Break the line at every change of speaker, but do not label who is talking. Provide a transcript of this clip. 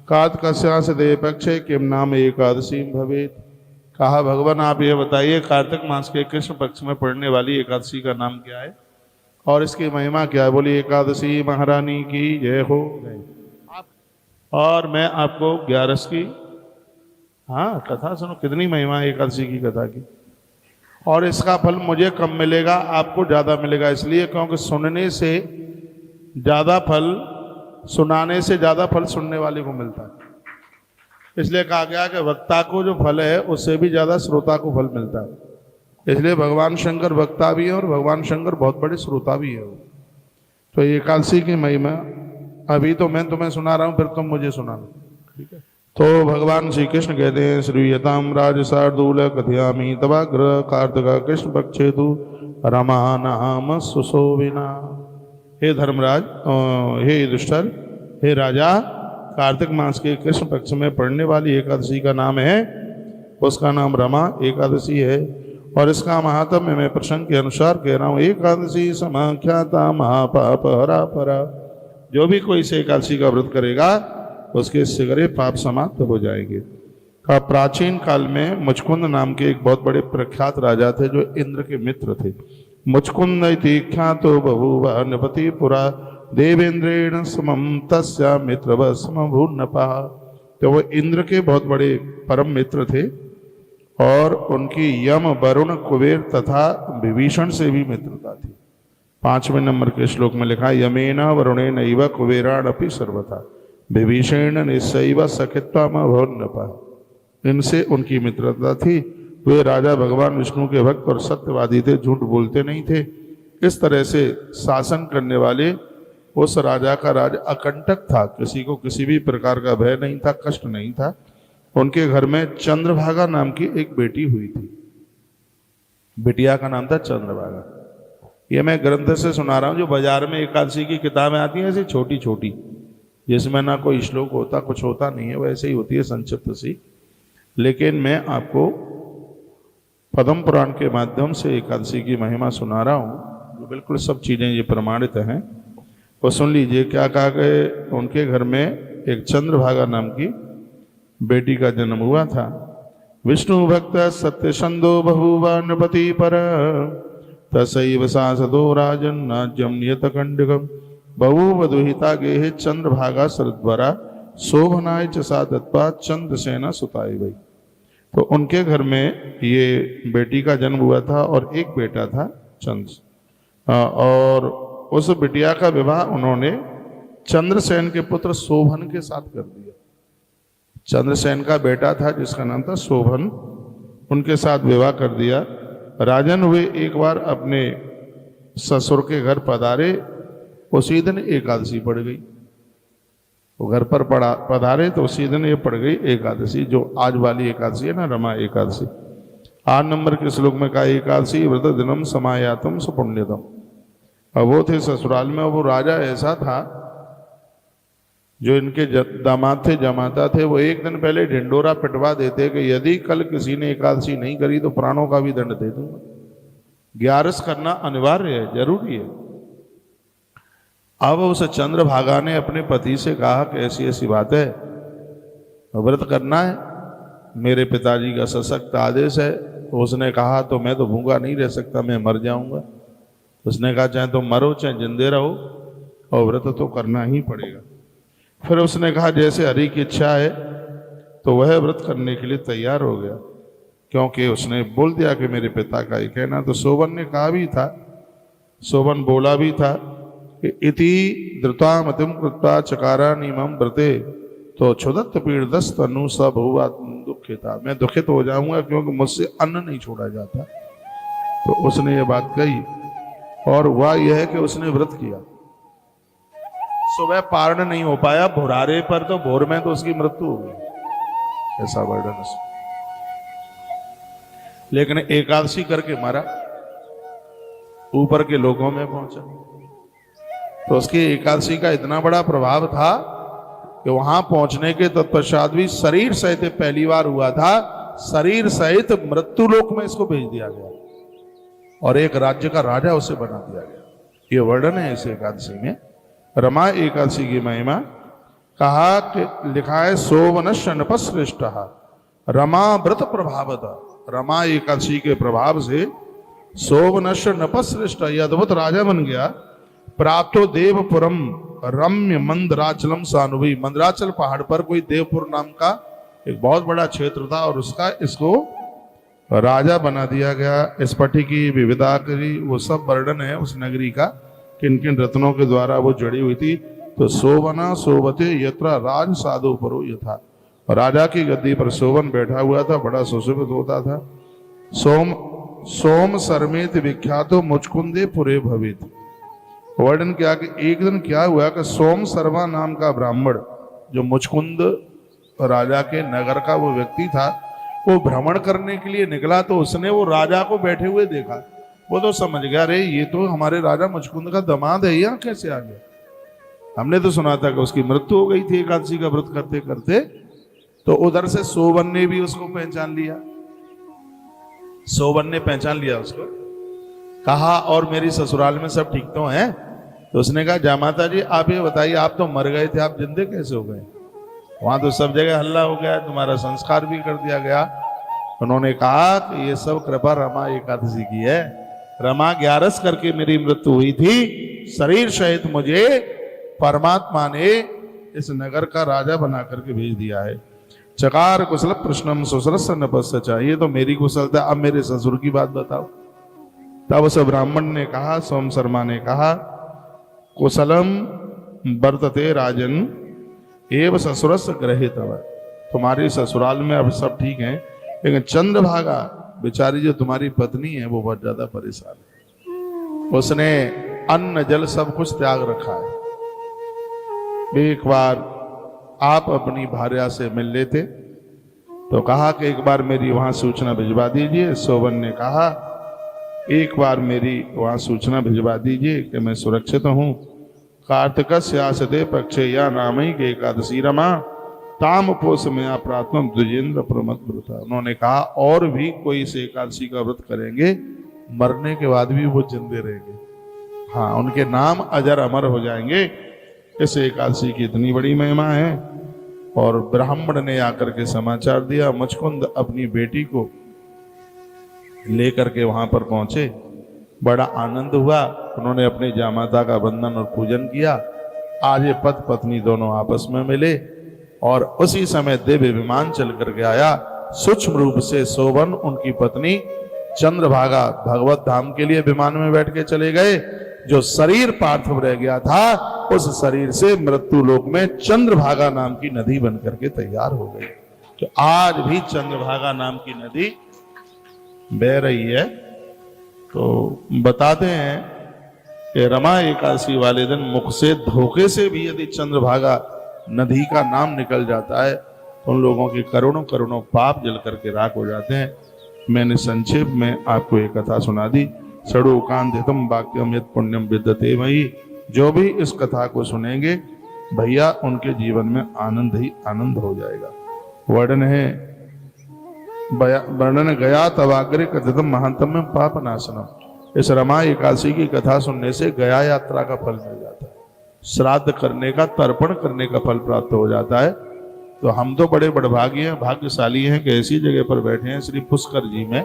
कार्तिकस्यासदे पक्षे किम नाम एकादशी भवेत। कहा भगवान आप ये बताइए कार्तिक मास के कृष्ण पक्ष में पड़ने वाली एकादशी का नाम क्या है और इसकी महिमा क्या है। बोली एकादशी महारानी की जय हो। और मैं आपको 11 की कथा सुनो, कितनी महिमा है एकादशी की कथा की। और इसका फल मुझे कम मिलेगा, आपको ज्यादा मिलेगा, इसलिए क्योंकि सुनने से ज्यादा फल, सुनाने से ज्यादा फल सुनने वाले को मिलता है। इसलिए कहा गया कि वक्ता को जो फल है उससे भी ज्यादा श्रोता को फल मिलता है। इसलिए भगवान शंकर वक्ता भी है और भगवान शंकर बहुत बड़े श्रोता भी है। तो एकादशी की महिमा अभी तो मैं तुम्हें सुना रहा हूं, फिर तुम मुझे सुनाना, ठीक है। तो भगवान श्री कृष्ण कहते हैं श्रूयताम राज शार्दूल कथयामि तवाग्र कार्तिक कृष्ण पक्षे तु रमा नाम सुशोभिना। हे धर्मराज, हे युधिष्ठिर, हे राजा, कार्तिक मास के कृष्ण पक्ष में पड़ने वाली एकादशी का नाम है, उसका नाम रमा एकादशी है। और इसका महात्म्य मैं प्रसंग के अनुसार कह रहा हूँ। एकादशी समाख्याता महापाप हरा परा। जो भी कोई इस एकादशी का व्रत करेगा उसके सगरे पाप समाप्त हो जाएंगे। का प्राचीन काल में मुचकुंद नाम के एक बहुत बड़े प्रख्यात राजा थे जो इंद्र के मित्र थे। मुचकुंद इति ख्यातो बहुव नृपति पुरा देवेंद्रेण समम तस्या मित्रव समभूर्णपा। तो वो इंद्र के बहुत बड़े परम मित्र थे और उनकी यम वरुण कुबेर तथा विभीषण से भी मित्रता थी। 5वें नंबर के श्लोक में लिखा यमेन वरुणेन इव कुबेराण अपि सर्वथा विभीषण निश्चैव सखित्वामभूर्णपा। इनसे उनकी मित्रता थी। वे राजा भगवान विष्णु के भक्त और सत्यवादी थे, झूठ बोलते नहीं थे। इस तरह से शासन करने वाले उस राजा का राज अकंटक था, किसी को किसी भी प्रकार का भय नहीं था, कष्ट नहीं था। उनके घर में चंद्रभागा नाम की एक बेटी हुई थी। बिटिया का नाम था चंद्रभागा। ये मैं ग्रंथ से सुना रहा हूँ। जो बाजार में एकादशी की किताबें आती हैं ऐसी छोटी छोटी, जिसमें ना कोई श्लोक होता, कुछ होता नहीं है, वैसे ही होती है संक्षिप्त सी। लेकिन मैं आपको पद्म पुराण के माध्यम से एकादशी की महिमा सुना रहा हूँ, जो बिल्कुल सब चीज़ें ये प्रमाणित हैं। वो सुन लीजिए। क्या कहा गए, उनके घर में एक चंद्रभागा नाम की बेटी का जन्म हुआ था। विष्णु भक्त सत्यसंदो बहुव नृपति पर तसैव सांसदो राजन राज्यम नियत कंडकम बहुवधुहिता गेहे चंद्रभागा शरद्वरा शोभनाय च सा दत्वा चंद्रसेना सुताई भई। तो उनके घर में ये बेटी का जन्म हुआ था और एक बेटा था चंद्र। और उस बिटिया का विवाह उन्होंने चंद्रसेन के पुत्र शोभन के साथ कर दिया। चंद्रसेन का बेटा था जिसका नाम था शोभन, उनके साथ विवाह कर दिया। राजन हुए, एक बार अपने ससुर के घर पधारे, उसी दिन एकादशी पड़ गई। वो घर पर पधारे तो उसी दिन ये पड़ गई एकादशी, जो आज वाली एकादशी है ना, रमा एकादशी। 8 नंबर के श्लोक में कहा एकादशी व्रत दिनम समायातम सुपुण्यतम। अब वो थे ससुराल में, वो राजा ऐसा था जो इनके दामाद थे, जमाता थे, वो एक दिन पहले ढिंडोरा पिटवा देते कि यदि कल किसी ने एकादशी नहीं करी तो प्राणों का भी दंड दे दूंगा। 11 करना अनिवार्य है, जरूरी है। अब उस चंद्रभागा ने अपने पति से कहा कि ऐसी ऐसी बात है, व्रत करना है, मेरे पिताजी का सशक्त आदेश है। उसने कहा तो मैं तो भूखा नहीं रह सकता, मैं मर जाऊंगा। उसने कहा चाहे तुम मरो चाहे जिंदे रहो, और व्रत तो करना ही पड़ेगा। फिर उसने कहा जैसे हरि की इच्छा है, तो वह व्रत करने के लिए तैयार हो गया, क्योंकि उसने बोल दिया कि मेरे पिता का ही कहना। तो शोभन ने कहा भी था, शोभन बोला भी था कि इति धृतामतिम कृत्वा चकारा निमम व्रते तो क्षुदत्त पीड़दस्त अनु स बहुवा दुखिता। मैं दुखित हो जाऊंगा क्योंकि मुझसे अन्न नहीं छोड़ा जाता। तो उसने ये बात कही, और हुआ यह है कि उसने व्रत किया। सुबह पारण नहीं हो पाया, भुरारे पर तो भोर में तो उसकी मृत्यु हो गई, ऐसा वर्णन। लेकिन एकादशी करके मरा, ऊपर के लोगों में पहुंचा। तो उसकी एकादशी का इतना बड़ा प्रभाव था कि वहां पहुंचने के तत्पश्चात भी शरीर सहित पहली बार हुआ था, शरीर सहित मृत्यु लोक में इसको भेज दिया गया और एक राज्य का राजा उसे बना दिया गया। ये वर्णन है इस एकादशी में। रमा एकादशी की महिमा कहा कि लिखा है सोवनश्य नपश्रेष्ठ रमा व्रत प्रभावत, रमा एकादशी के प्रभाव से सोवनश्य नपश्रेष्ठ ये अद्भुत राजा बन गया। प्राप्तो देवपुरम रम्य मंदराचलम सानुभवी, मंदराचल पहाड़ पर कोई देवपुर नाम का एक बहुत बड़ा क्षेत्र था और उसका इसको राजा बना दिया गया। स्फटिकी विविधाकरी वो सब वर्णन है उस नगरी का, किन किन रत्नों के द्वारा वो जड़ी हुई थी। तो सोवना सोवते यत्र राज साधु परो यथा, राजा की गद्दी पर सोवन बैठा हुआ था, बड़ा सुशोभित होता था। सोम सरमेत विख्यातो मुचकुंदे पुरे भवित, वर्णन किया कि एक दिन क्या हुआ कि सोम शर्मा नाम का ब्राह्मण जो मुचकुंद राजा के नगर का वो व्यक्ति था, वो भ्रमण करने के लिए निकला। तो उसने वो राजा को बैठे हुए देखा, वो तो समझ गया अरे ये तो हमारे राजा मुचकुंद का दामाद है, यहाँ कैसे आ गया। हमने तो सुना था कि उसकी मृत्यु हो गई थी एकादशी का व्रत करते करते। तो उधर से सोवन ने भी उसको पहचान लिया, सोवन ने पहचान लिया उसको। कहा और मेरी ससुराल में सब ठीक तो हैं? तो उसने कहा जामाता जी आप ये बताइए, आप तो मर गए थे, आप जिंदे कैसे हो गए? वहां तो सब जगह हल्ला हो गया, तुम्हारा संस्कार भी कर दिया गया। उन्होंने कहा कि ये सब कृपा रमा एकादशी की है, रमा 11 करके मेरी मृत्यु हुई थी, शरीर सहित मुझे परमात्मा ने इस नगर का राजा बना करके भेज दिया है। चकार कुशल प्रश्नम सुसरस नपस्य चाहिए, तो मेरी कुशलता। अब मेरे ससुर की बात बताओ। तब उस ब्राह्मण ने कहा, सोम शर्मा ने कहा, कुशलम वर्तते राजन एव ससुरस ग्रहे तव, तुम्हारी ससुराल में अब सब ठीक है, लेकिन चंद्रभागा बेचारी जो तुम्हारी पत्नी है वो बहुत ज्यादा परेशान है। उसने अन्न जल सब कुछ त्याग रखा है। एक बार आप अपनी भार्या से मिल लेते। तो कहा कि एक बार मेरी वहां सूचना भिजवा दीजिए। सोवन ने कहा एक बार मेरी वहां सूचना भिजवा दीजिए कि मैं सुरक्षित हूं। कार्तिक स्यासते पक्षे या नामई के एकादशी रमा ताम पोष में प्रात्म द्विजेंद्र प्रमद व्रत। उन्होंने कहा और भी कोई इस एकादशी का व्रत करेंगे, मरने के बाद भी वो जिंदे रहेंगे। हाँ, उनके नाम अजर अमर हो जाएंगे। इस एकादशी की इतनी बड़ी महिमा है। और ब्राह्मण ने आकर के समाचार दिया। मुचकुंद अपनी बेटी को लेकर के वहां पर पहुंचे, बड़ा आनंद हुआ। उन्होंने अपने जामाता का वंदन और पूजन किया। आज ये पति पत्नी दोनों आपस में मिले और उसी समय दिव्य विमान चल करके आया। सूक्ष्म रूप से सोवन उनकी पत्नी चंद्रभागा भगवत धाम के लिए विमान में बैठ के चले गए। जो शरीर पार्थिव रह गया था उस शरीर से मृत्यु लोक में चंद्रभागा नाम की नदी बन करके तैयार हो गई। तो आज भी चंद्रभागा नाम की नदी बह रही है। तो बताते हैं कि रमा एकादशी वाले दिन मुख से धोखे से भी यदि चंद्रभागा नदी का नाम निकल जाता है तो उन लोगों के करोड़ों करोड़ों पाप जल करके राख हो जाते हैं। मैंने संक्षेप में आपको एक कथा सुना दी। सड़ु कांतितम वाक्यम यत् पुण्यम विद्यते मयि। जो भी इस कथा को सुनेंगे भैया उनके जीवन में आनंद ही आनंद हो जाएगा। वर्णन है, वर्णन गया तवाग्रे कथितम महात्म्य पाप नाशनम। इस रमा एकादशी की कथा सुनने से गया यात्रा का फल मिल जाता है, श्राद्ध करने का, तर्पण करने का फल प्राप्त हो जाता है। तो हम तो बड़े बड़भागी हैं, भाग्यशाली हैं कि ऐसी जगह पर बैठे हैं श्री पुष्कर जी में